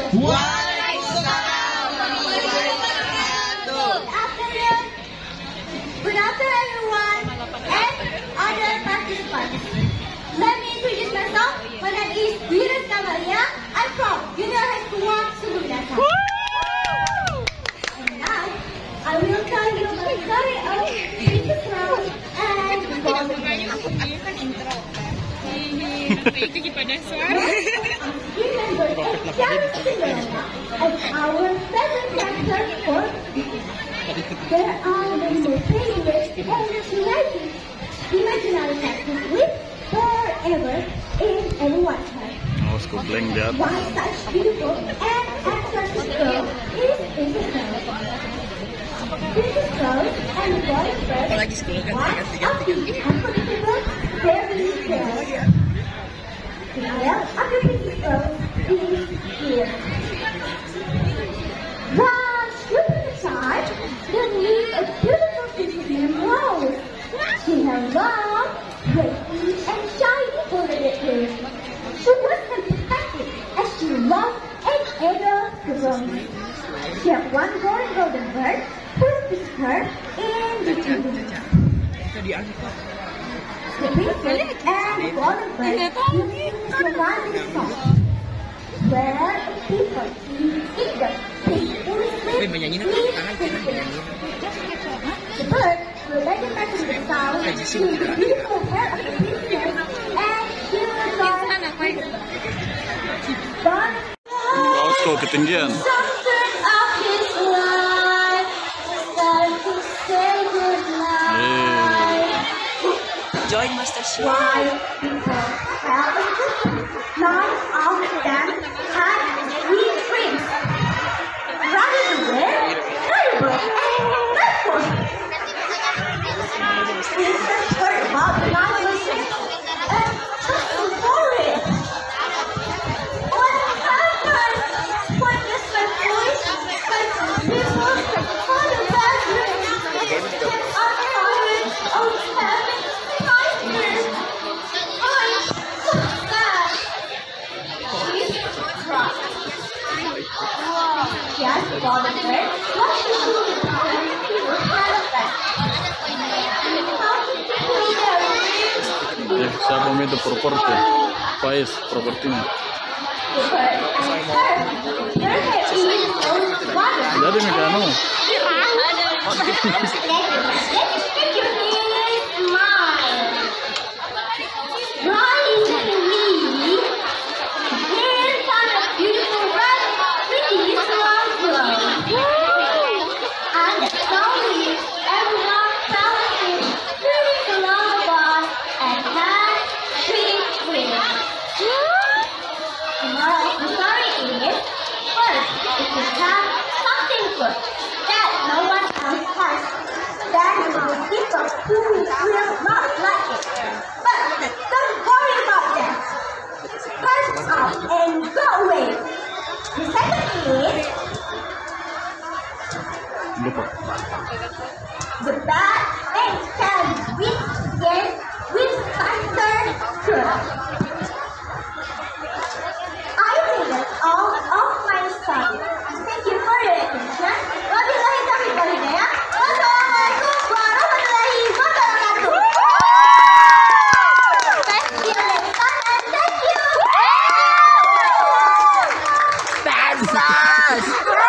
Good afternoon, everyone, and other participants. Let me introduce myself. My name is Amaliyah. I'm from Junior High School, Sungguminasa. And now, I will tell you the story of siswa and golden bird. Remember young Cinderella as our favorite character for there are the favorite and imaginary characters with forever in everyone's heart. One such beautiful and attractive girl is Princess Girl and the golden bird. One of the unforgettable fairy tales. The tale of the Princess Girl is here. While scooping aside, there lived a beautiful princess named Rose. She had long, graceful, and shiny golden hair. She was fantastic as she loved and adored the world. She had one golden bird who with her in the evening. The princess and the golden bird used to run in the song, where people eat them. The bird will let them back to the sound to the beautiful hair of the princess and she will ketinggian. Something of his life start to say goodnight. Join Master Chef. Why people have a cookie? None of them had sweet dreams. Rather than wear terrible and dreadful. Princess heard about the nonsense and was worried. What happened? What is my voice? My people for the bad dreams. Get on fire. Oh, heaven, nightmares. I'm so sad. She's cried. Yes, golden bird. What should we do when people had a bed? Siapa itu properti? Faiz propertinya. Jadi mekano. That no one else has. Then you will people who will not like it. But don't worry about them. Pass out and go away. The second is the bad things can win with faster good. I think that's all of my story. Thank you for your attention. Wabillahi taufiq wal hidayah. Wassalamualaikum warahmatullahi wabarakatuh. Thank you next time and thank you. Fans!